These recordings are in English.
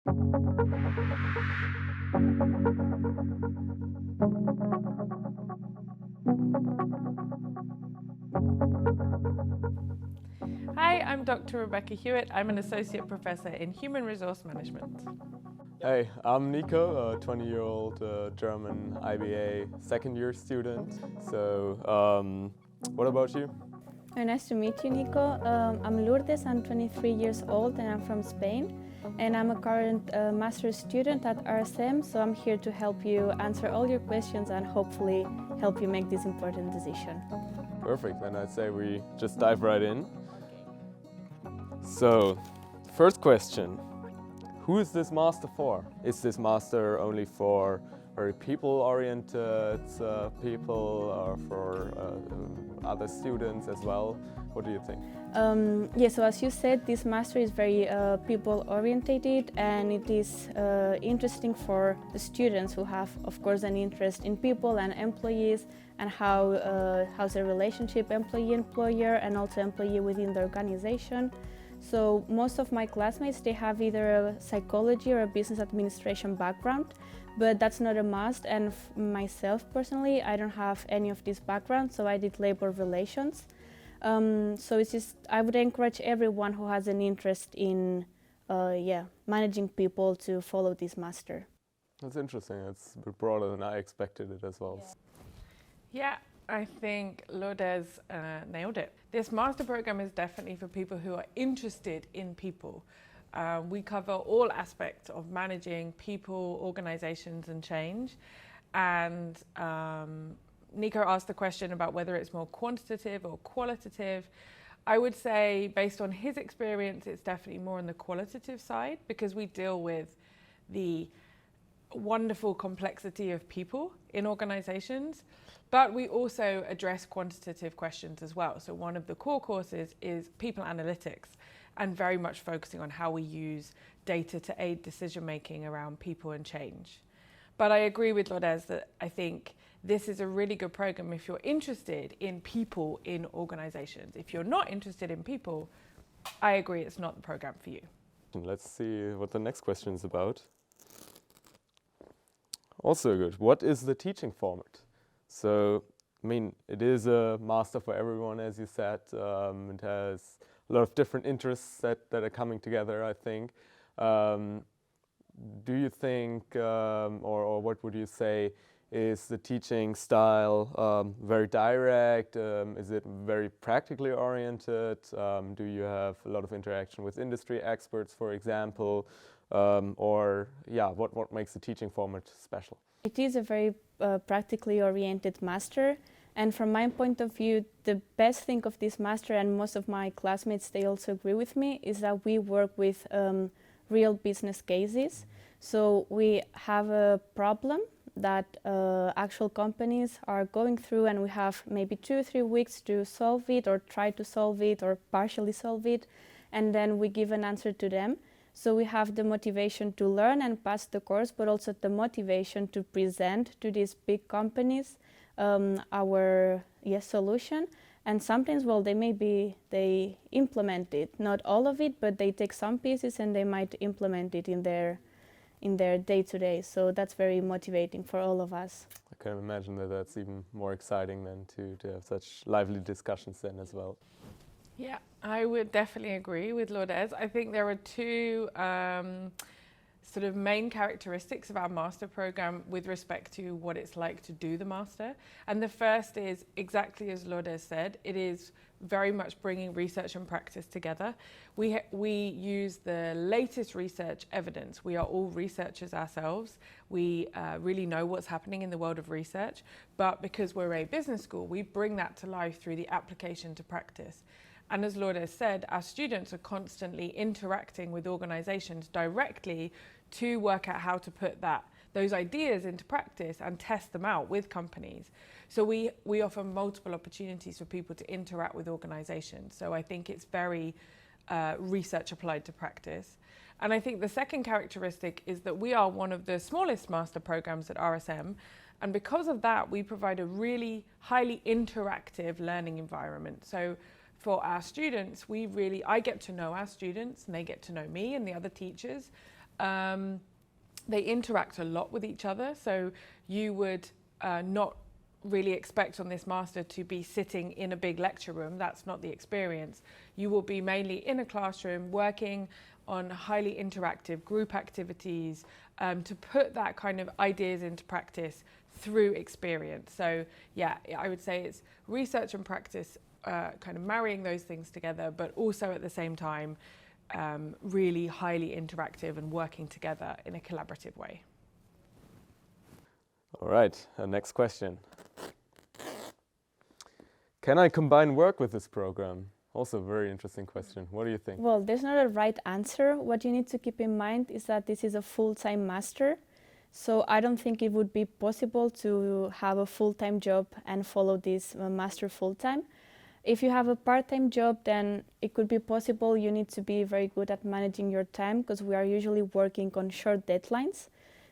Hi, I'm Dr. Rebecca Hewitt. I'm an associate professor in human resource management. Hey, I'm Nico, a 20-year-old German IBA second-year student. So, what about you? Nice to meet you, Nico. I'm Lourdes, I'm 23 years old and I'm from Spain. And I'm a current master's student at RSM, so I'm here to help you answer all your questions and hopefully help you make this important decision. Perfect, then I'd say we just dive right in. So, first question. Who is this master for? Is this master only for very people-oriented people or for other students as well? What do you think? So as you said, this master is very people-oriented, and it is interesting for the students who have, of course, an interest in people and employees and how's the relationship employee-employer and also employee within the organization. So most of my classmates, they have either a psychology or a business administration background, but that's not a must. And myself personally, I don't have any of this background, so I did labor relations. So it's just, I would encourage everyone who has an interest in managing people to follow this master. That's interesting. It's a bit broader than I expected it as well. Yeah, I think Lourdes nailed it. This master program is definitely for people who are interested in people. We cover all aspects of managing people, organizations, and change. And Nico asked the question about whether it's more quantitative or qualitative. I would say, based on his experience, it's definitely more on the qualitative side because we deal with the wonderful complexity of people in organizations, but we also address quantitative questions as well. So one of the core courses is people analytics and very much focusing on how we use data to aid decision making around people and change. But I agree with Lourdes that I think this is a really good program if you're interested in people in organizations. If you're not interested in people, I agree it's not the program for you. Let's see what the next question is about. Also good. What is the teaching format? So, I mean, it is a master for everyone, as you said. It has a lot of different interests that are coming together, I think. Do you think, or what would you say, is the teaching style very direct? Is it very practically oriented? Do you have a lot of interaction with industry experts, for example? What makes the teaching format special? It is a very practically oriented master, and from my point of view, the best thing of this master, and most of my classmates, they also agree with me, is that we work with real business cases. So we have a problem that actual companies are going through, and we have maybe 2 or 3 weeks to solve it or try to solve it or partially solve it, and then we give an answer to them. So we have the motivation to learn and pass the course, but also the motivation to present to these big companies our solution. And sometimes, well, they implement it, not all of it, but they take some pieces and they might implement it in their day-to-day. So that's very motivating for all of us. I can imagine that that's even more exciting than to have such lively discussions then as well. Yeah, I would definitely agree with Lourdes. I think there are two sort of main characteristics of our master program with respect to what it's like to do the master. And the first is exactly as Lourdes said, it is very much bringing research and practice together. We use the latest research evidence. We are all researchers ourselves. We really know what's happening in the world of research, but because we're a business school, we bring that to life through the application to practice. And as Lourdes said, our students are constantly interacting with organizations directly to work out how to put those ideas into practice and test them out with companies. So we offer multiple opportunities for people to interact with organizations. So I think it's very research applied to practice. And I think the second characteristic is that we are one of the smallest master programs at RSM. And because of that, we provide a really highly interactive learning environment. So for our students, I get to know our students and they get to know me and the other teachers. they interact a lot with each other. So you would not really expect on this master to be sitting in a big lecture room. That's not the experience. You will be mainly in a classroom working on highly interactive group activities to put that kind of ideas into practice through experience. So yeah, I would say it's research and practice, kind of marrying those things together, but also at the same time really highly interactive and working together in a collaborative way. All right, next question. Can I combine work with this program? Also a very interesting question. What do you think? Well, there's not a right answer. What you need to keep in mind is that this is a full-time master. So I don't think it would be possible to have a full-time job and follow this master full-time. If you have a part-time job, then it could be possible. You need to be very good at managing your time because we are usually working on short deadlines.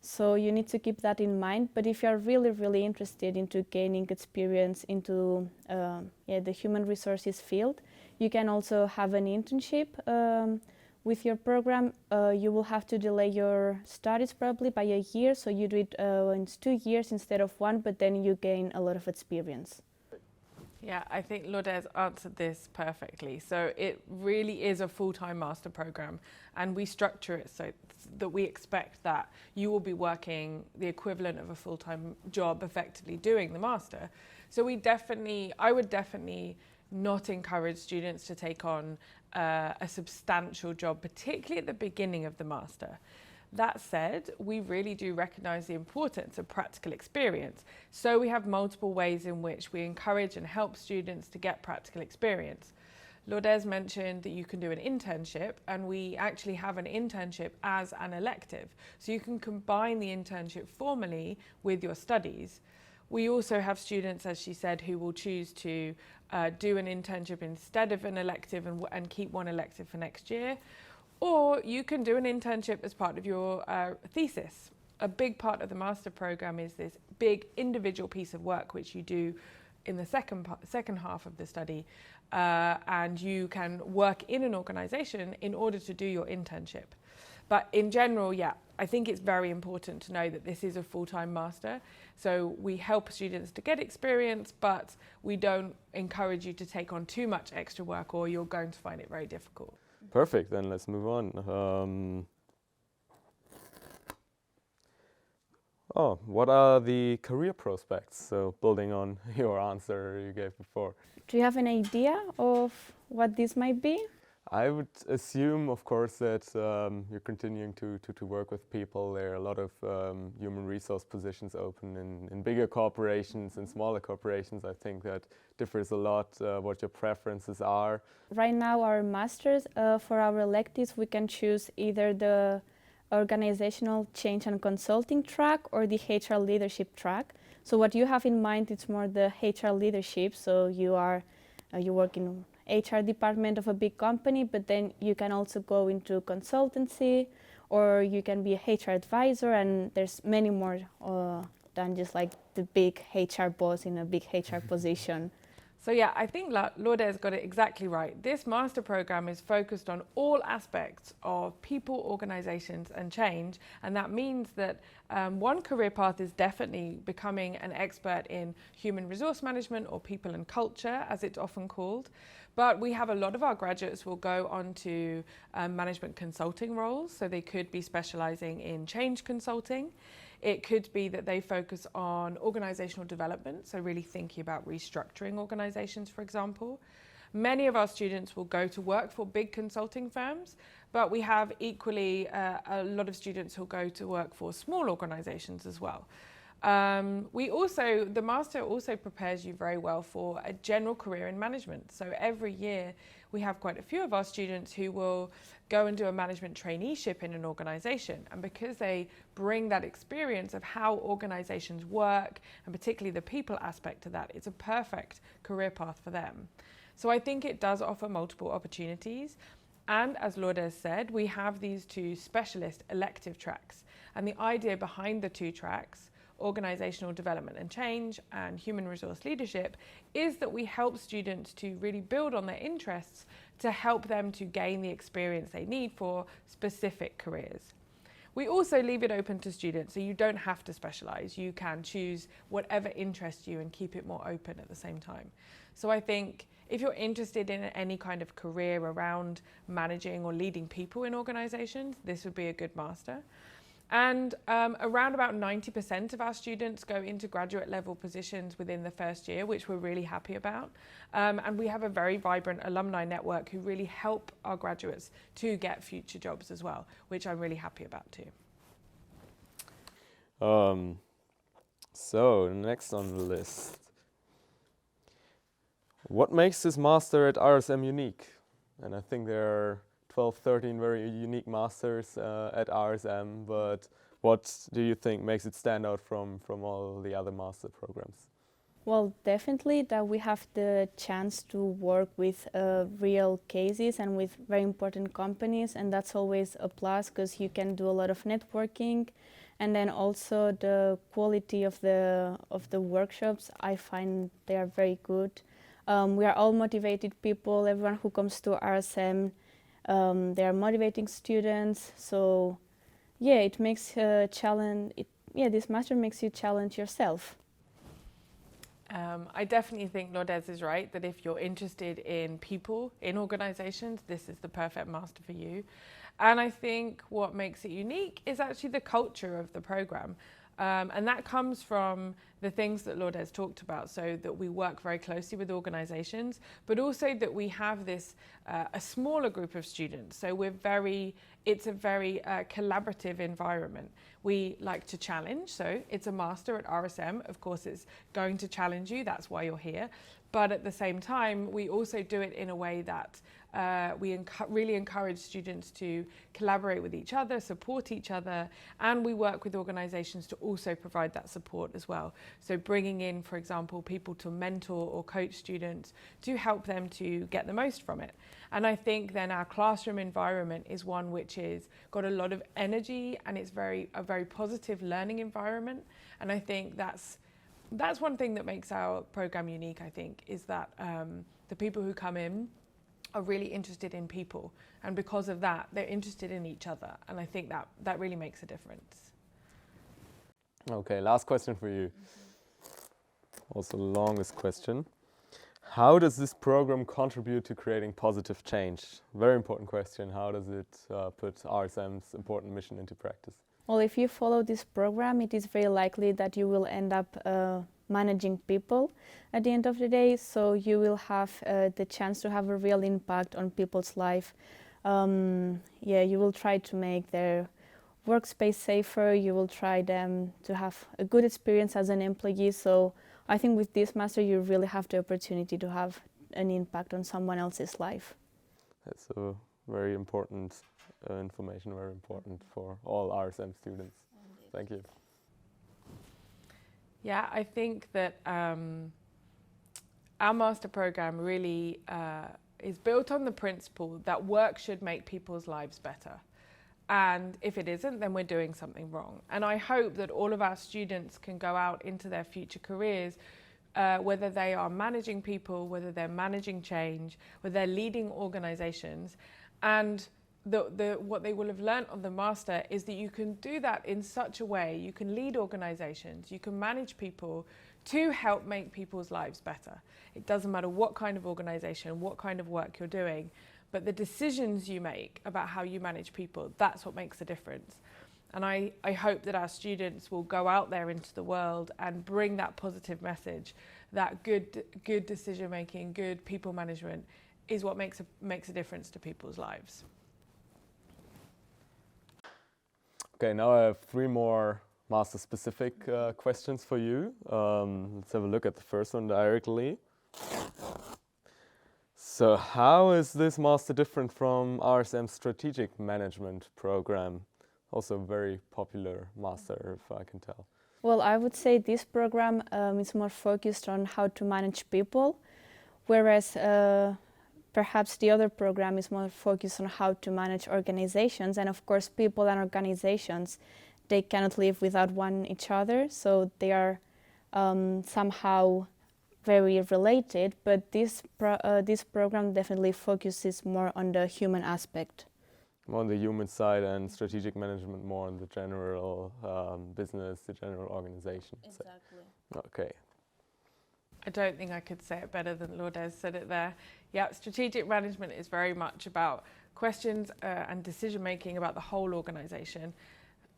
So you need to keep that in mind. But if you are really, really interested into gaining experience into the human resources field, you can also have an internship with your program. You will have to delay your studies probably by a year. So you do it in 2 years instead of 1, but then you gain a lot of experience. Yeah, I think Lourdes answered this perfectly. So it really is a full-time master program, and we structure it so that we expect that you will be working the equivalent of a full-time job effectively doing the master. So I would definitely not encourage students to take on a substantial job, particularly at the beginning of the master. That said, we really do recognise the importance of practical experience. So we have multiple ways in which we encourage and help students to get practical experience. Lourdes mentioned that you can do an internship, and we actually have an internship as an elective. So you can combine the internship formally with your studies. We also have students, as she said, who will choose to do an internship instead of an elective and keep one elective for next year. Or you can do an internship as part of your thesis. A big part of the master program is this big individual piece of work which you do in the second half of the study, and you can work in an organisation in order to do your internship. But in general, yeah, I think it's very important to know that this is a full-time master. So we help students to get experience, but we don't encourage you to take on too much extra work or you're going to find it very difficult. Perfect, then let's move on. What are the career prospects? So building on your answer you gave before. Do you have an idea of what this might be? I would assume, of course, that you're continuing to work with people. There are a lot of human resource positions open in bigger corporations and smaller corporations. I think that differs a lot what your preferences are. Right now, our masters, for our electives, we can choose either the organizational change and consulting track or the HR leadership track. So what you have in mind, it's more the HR leadership. So you work in HR department of a big company, but then you can also go into consultancy, or you can be a HR advisor, and there's many more than just like the big HR boss in a big HR position. So yeah, I think Lourdes got it exactly right. This master program is focused on all aspects of people, organizations and change. And that means that one career path is definitely becoming an expert in human resource management, or people and culture, as it's often called. But we have a lot of our graduates will go on to management consulting roles. So they could be specializing in change consulting. It could be that they focus on organizational development, so really thinking about restructuring organizations, for example. Many of our students will go to work for big consulting firms, but we have equally a lot of students who'll go to work for small organizations as well. The master also prepares you very well for a general career in management. So every year we have quite a few of our students who will go and do a management traineeship in an organization. And because they bring that experience of how organizations work, and particularly the people aspect of that, it's a perfect career path for them. So I think it does offer multiple opportunities. And as Lourdes said, we have these two specialist elective tracks. And the idea behind the two tracks, organizational development and change and human resource leadership, is that we help students to really build on their interests to help them to gain the experience they need for specific careers. We also leave it open to students, so you don't have to specialise. You can choose whatever interests you and keep it more open at the same time. So I think if you're interested in any kind of career around managing or leading people in organisations, this would be a good master. And around about 90% of our students go into graduate level positions within the first year, which we're really happy about. And we have a very vibrant alumni network who really help our graduates to get future jobs as well, which I'm really happy about too. So next on the list. What makes this master at RSM unique? And I think there are 12, 13 very unique masters at RSM, but what do you think makes it stand out from all the other master programs? Well, definitely that we have the chance to work with real cases and with very important companies, and that's always a plus because you can do a lot of networking. And then also the quality of the workshops, I find they are very good. We are all motivated people. Everyone who comes to RSM, they are motivating students. So, yeah, it makes a challenge. This master makes you challenge yourself. I definitely think Lourdes is right that if you're interested in people, in organisations, this is the perfect master for you. And I think what makes it unique is actually the culture of the programme. And that comes from the things that Lourdes talked about, so that we work very closely with organisations, but also that we have this, a smaller group of students. So it's a very collaborative environment. We like to challenge, so it's a master at RSM. Of course, it's going to challenge you, that's why you're here. But at the same time, we also do it in a way that we really encourage students to collaborate with each other, support each other, and we work with organisations to also provide that support as well. So bringing in, for example, people to mentor or coach students to help them to get the most from it. And I think then our classroom environment is one which is got a lot of energy, and it's a very positive learning environment. And I think that's one thing that makes our programme unique, I think, is that the people who come in are really interested in people, and because of that they're interested in each other, and I think that really makes a difference. Okay, last question for you. Also longest question. How does this program contribute to creating positive change? Very important question. How does it put RSM's important mission into practice? Well, if you follow this program, it is very likely that you will end up managing people at the end of the day, so you will have the chance to have a real impact on people's life. You will try to make their workspace safer, you will try them to have a good experience as an employee, so I think with this master you really have the opportunity to have an impact on someone else's life. That's a very important information, very important for all RSM students. Thank you. Yeah, I think that our master programme really is built on the principle that work should make people's lives better. And if it isn't, then we're doing something wrong. And I hope that all of our students can go out into their future careers, whether they are managing people, whether they're managing change, whether they're leading organisations, and what they will have learnt on the master is that you can do that in such a way, you can lead organisations, you can manage people to help make people's lives better. It doesn't matter what kind of organisation, what kind of work you're doing, but the decisions you make about how you manage people, that's what makes a difference. And I hope that our students will go out there into the world and bring that positive message that good decision making, good people management is what makes a difference to people's lives. Okay, now I have 3 more master-specific questions for you. Let's have a look at the first one directly. So how is this master different from RSM's strategic management program? Also a very popular master, if I can tell. Well, I would say this program is more focused on how to manage people, whereas perhaps the other program is more focused on how to manage organizations. And of course, people and organizations, they cannot live without each other, so they are somehow very related, but this program definitely focuses more on the human aspect. more on the human side, and strategic management more on the general business, the general organization. Exactly. So, okay. I don't think I could say it better than Lourdes said it there. Yeah, strategic management is very much about questions and decision making about the whole organization.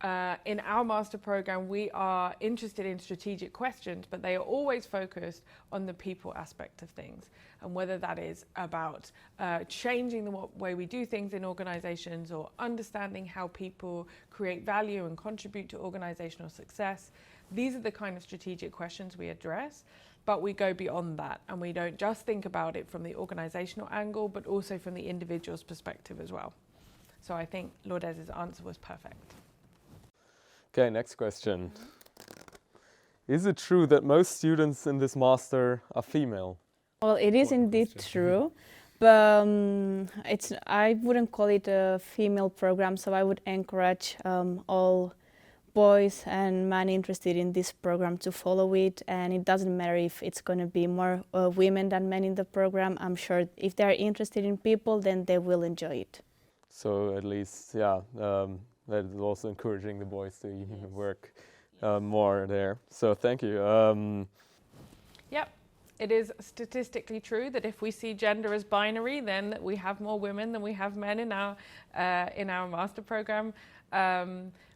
In our master program, we are interested in strategic questions, but they are always focused on the people aspect of things, and whether that is about changing the way we do things in organizations, or understanding how people create value and contribute to organizational success. These are the kind of strategic questions we address, but we go beyond that, and we don't just think about it from the organizational angle, but also from the individual's perspective as well. So I think Lourdes' answer was perfect. Okay, next question. Is it true that most students in this master are female? Well, it is indeed true, but I wouldn't call it a female program, so I would encourage all boys and men interested in this program to follow it, and it doesn't matter if it's going to be more women than men in the program. I'm sure if they're interested in people, then they will enjoy it. So at least, yeah, that is also encouraging the boys to even work more there. So thank you. Yep, it is statistically true that if we see gender as binary, then we have more women than we have men in our master program.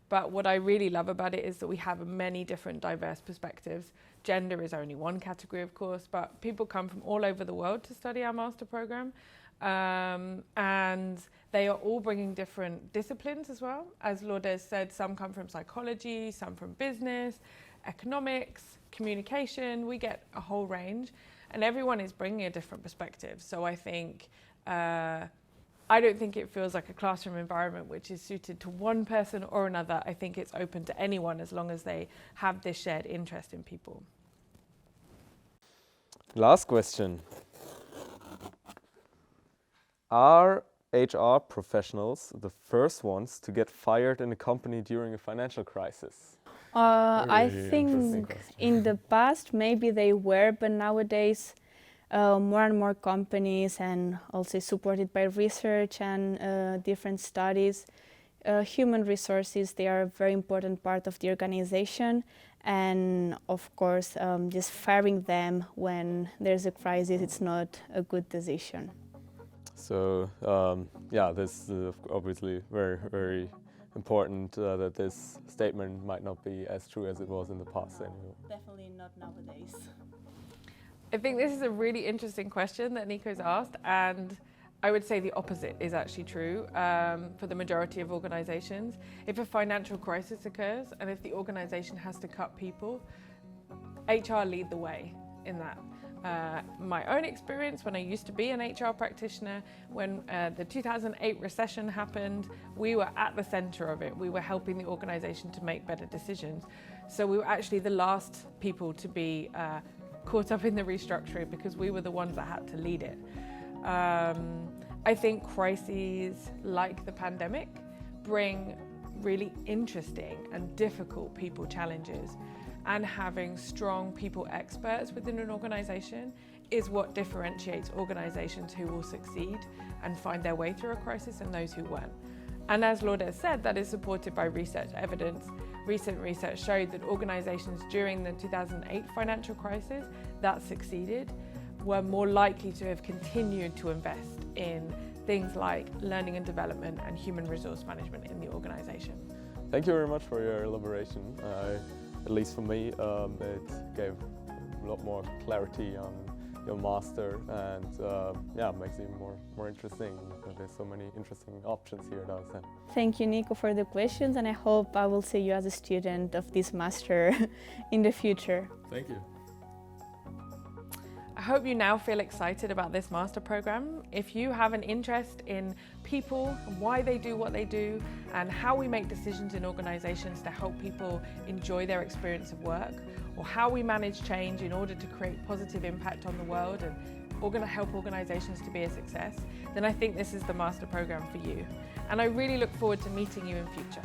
But what I really love about it is that we have many different diverse perspectives. Gender is only one category, of course, but people come from all over the world to study our master program. And they are all bringing different disciplines as well. As Lourdes said, some come from psychology, some from business, economics, communication. We get a whole range, and everyone is bringing a different perspective. So I think, I don't think it feels like a classroom environment which is suited to one person or another. I think it's open to anyone as long as they have this shared interest in people. Last question. Are HR professionals the first ones to get fired in a company during a financial crisis? I think in the past maybe they were, but nowadays more and more companies, and also supported by research and different studies, human resources, they are a very important part of the organization. And of course, just firing them when there's a crisis, it's not a good decision. So yeah, this is obviously very, very important that this statement might not be as true as it was in the past anyway. Definitely not nowadays. I think this is a really interesting question that Nico's asked, and I would say the opposite is actually true for the majority of organizations. If a financial crisis occurs and if the organization has to cut people, HR lead the way in that. My own experience when I used to be an HR practitioner, when the 2008 recession happened, we were at the center of it. We were helping the organization to make better decisions. So we were actually the last people to be caught up in the restructuring, because we were the ones that had to lead it. I think crises like the pandemic bring really interesting and difficult people challenges. And having strong people experts within an organization is what differentiates organizations who will succeed and find their way through a crisis and those who won't. And as Lourdes said, that is supported by research evidence. Recent research showed that organizations during the 2008 financial crisis that succeeded were more likely to have continued to invest in things like learning and development and human resource management in the organization. Thank you very much for your elaboration. At least for me, it gave a lot more clarity on your master, and yeah, makes it even more interesting. There's so many interesting options here at ASM. Thank you, Nico, for the questions, and I hope I will see you as a student of this master in the future. Thank you. I hope you now feel excited about this master program. If you have an interest in people, and why they do what they do, and how we make decisions in organizations to help people enjoy their experience of work, or how we manage change in order to create positive impact on the world and help organizations to be a success, then I think this is the master program for you. And I really look forward to meeting you in future.